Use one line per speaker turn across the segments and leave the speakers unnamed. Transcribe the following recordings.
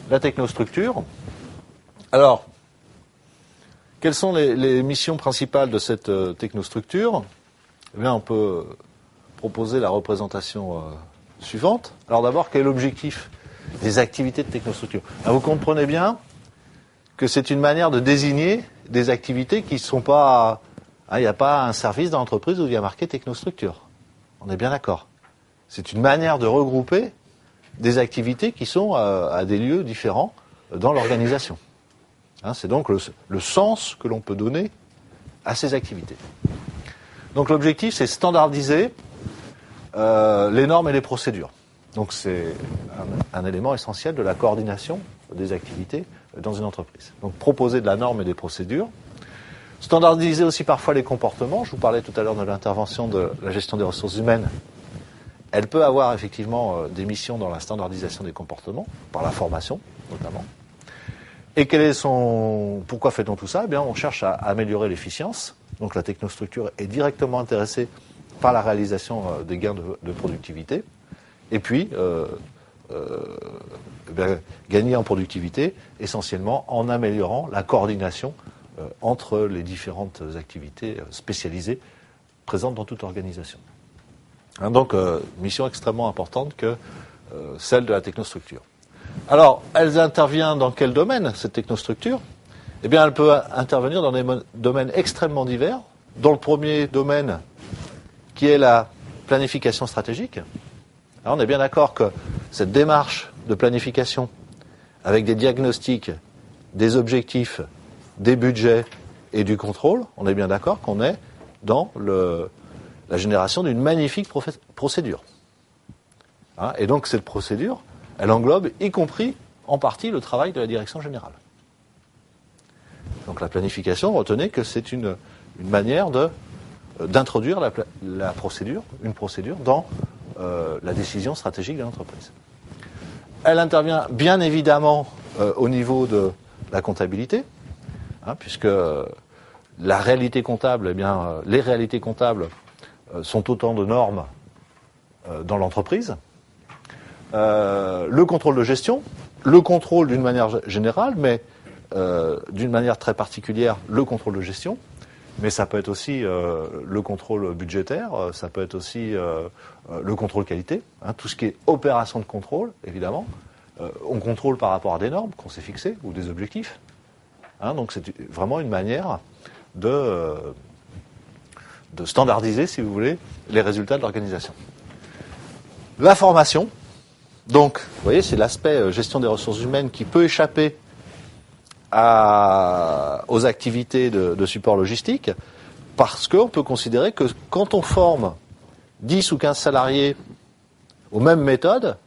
la technostructure. Alors, quelles sont les missions principales de cette technostructure? Eh bien, on peut proposer la représentation suivante. Alors d'abord, quel est l'objectif des activités de technostructure? Alors, vous comprenez bien que c'est une manière de désigner des activités qui ne sont pas... Il n'y a pas un service dans l'entreprise où il y a marqué technostructure. On est bien d'accord. C'est une manière de regrouper des activités qui sont à des lieux différents dans l'organisation. C'est donc le sens que l'on peut donner à ces activités. Donc l'objectif, c'est standardiser les normes et les procédures. Donc c'est un élément essentiel de la coordination des activités dans une entreprise. Donc proposer de la norme et des procédures. Standardiser aussi parfois les comportements. Je vous parlais tout à l'heure de l'intervention de la gestion des ressources humaines. Elle peut avoir effectivement des missions dans la standardisation des comportements, par la formation notamment. Et pourquoi fait-on tout ça? Eh bien, on cherche à améliorer l'efficience. Donc la technostructure est directement intéressée par la réalisation des gains de productivité. Et puis, gagner en productivité essentiellement en améliorant la coordination entre les différentes activités spécialisées présentes dans toute organisation. Donc, mission extrêmement importante que celle de la technostructure. Alors, elle intervient dans quel domaine, cette technostructure? Eh bien, elle peut intervenir dans des domaines extrêmement divers. Dans le premier domaine, qui est la planification stratégique. Alors, on est bien d'accord que cette démarche de planification, avec des diagnostics, des objectifs, des budgets et du contrôle, on est bien d'accord qu'on est dans la génération d'une magnifique procédure. Et donc cette procédure, elle englobe y compris en partie le travail de la direction générale. Donc la planification, retenez que c'est une manière d'introduire la procédure, une procédure dans la décision stratégique de l'entreprise. Elle intervient bien évidemment au niveau de la comptabilité, puisque la réalité comptable, les réalités comptables sont autant de normes dans l'entreprise. Le contrôle de gestion, le contrôle d'une manière générale, mais d'une manière très particulière, le contrôle de gestion. Mais ça peut être aussi le contrôle budgétaire, ça peut être aussi le contrôle qualité, tout ce qui est opération de contrôle, évidemment. On contrôle par rapport à des normes qu'on s'est fixées ou des objectifs. Donc c'est vraiment une manière de standardiser, si vous voulez, les résultats de l'organisation. La formation, donc, vous voyez, c'est l'aspect gestion des ressources humaines qui peut échapper aux activités de support logistique, parce qu'on peut considérer que quand on forme 10 ou 15 salariés aux mêmes méthodes,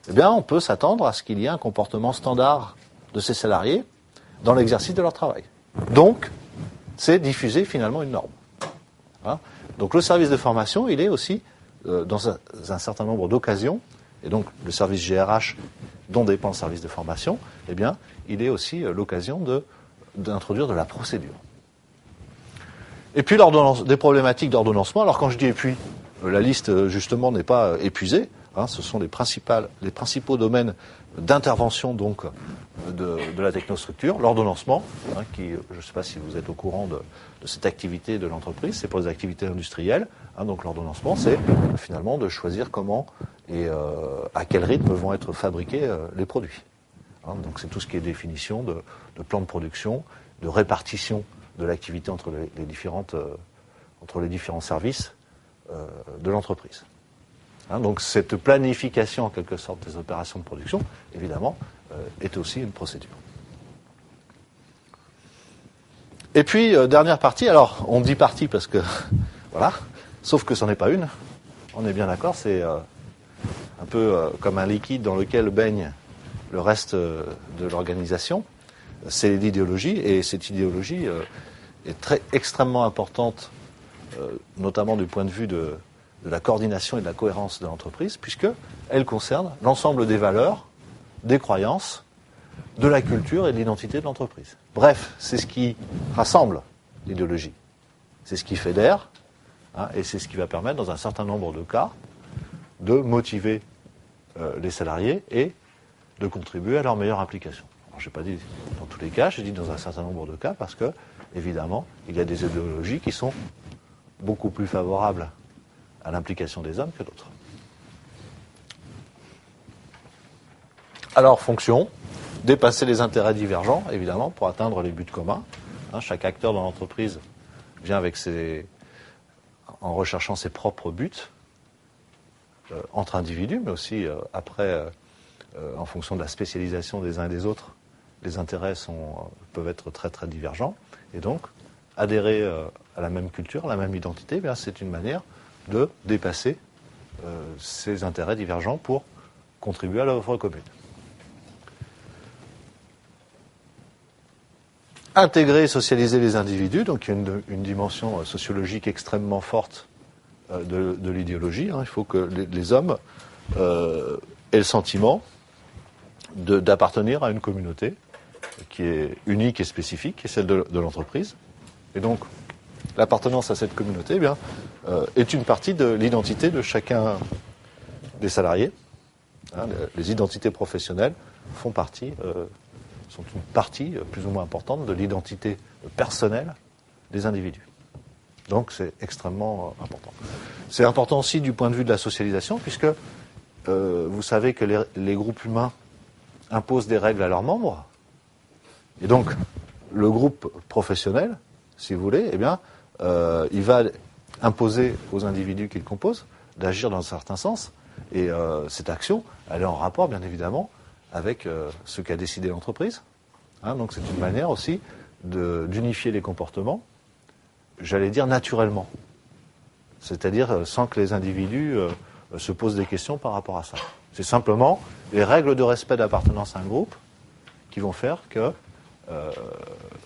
eh bien, on peut s'attendre à ce qu'il y ait un comportement standard de ces salariés dans l'exercice de leur travail. Donc, c'est diffuser finalement une norme. Donc, le service de formation, il est aussi, dans un certain nombre d'occasions, et donc le service GRH dont dépend le service de formation, eh bien, il est aussi l'occasion d'introduire de la procédure. Et puis, des problématiques d'ordonnancement. Alors, quand je dis et puis, la liste, justement, n'est pas épuisée. Ce sont les principaux domaines d'intervention, donc, de la technostructure. L'ordonnancement, qui, je ne sais pas si vous êtes au courant de cette activité de l'entreprise, c'est pour les activités industrielles. Donc, l'ordonnancement, c'est finalement de choisir comment et à quel rythme vont être fabriqués les produits. Donc c'est tout ce qui est définition de plan de production, de répartition de l'activité entre les différents services de l'entreprise. Donc cette planification en quelque sorte des opérations de production, évidemment, est aussi une procédure. Et puis, dernière partie, alors on dit partie parce que, voilà, sauf que ce n'en est pas une, on est bien d'accord, c'est un peu comme un liquide dans lequel baigne le reste de l'organisation, c'est l'idéologie, et cette idéologie est extrêmement importante, notamment du point de vue de la coordination et de la cohérence de l'entreprise, puisqu'elle concerne l'ensemble des valeurs, des croyances, de la culture et de l'identité de l'entreprise. Bref, c'est ce qui rassemble l'idéologie. C'est ce qui fédère, et c'est ce qui va permettre, dans un certain nombre de cas, de motiver les salariés et de contribuer à leur meilleure implication. Je n'ai pas dit dans tous les cas, j'ai dit dans un certain nombre de cas, parce que, évidemment, il y a des idéologies qui sont beaucoup plus favorables à l'implication des hommes que d'autres. Alors, fonction, dépasser les intérêts divergents, évidemment, pour atteindre les buts communs. Chaque acteur dans l'entreprise vient en recherchant ses propres buts, entre individus, mais aussi après, en fonction de la spécialisation des uns et des autres, les intérêts peuvent être très très divergents. Et donc, adhérer à la même culture, à la même identité, c'est une manière de dépasser ces intérêts divergents pour contribuer à l'œuvre commune. Intégrer et socialiser les individus, donc il y a une dimension sociologique extrêmement forte de l'idéologie. Il faut que les hommes aient le sentiment d'appartenir à une communauté qui est unique et spécifique, qui est celle de l'entreprise. Et donc, l'appartenance à cette communauté est une partie de l'identité de chacun des salariés. Les identités professionnelles sont une partie plus ou moins importante de l'identité personnelle des individus. Donc c'est extrêmement important. C'est important aussi du point de vue de la socialisation, puisque vous savez que les groupes humains imposent des règles à leurs membres, et donc le groupe professionnel, si vous voulez, il va imposer aux individus qu'il compose d'agir dans un certain sens, et cette action, elle est en rapport, bien évidemment, avec ce qu'a décidé l'entreprise. Donc c'est une manière aussi d'unifier les comportements, j'allais dire naturellement. C'est-à-dire sans que les individus se posent des questions par rapport à ça. C'est simplement les règles de respect d'appartenance à un groupe qui vont faire que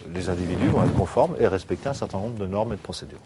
les individus vont être conformes et respecter un certain nombre de normes et de procédures.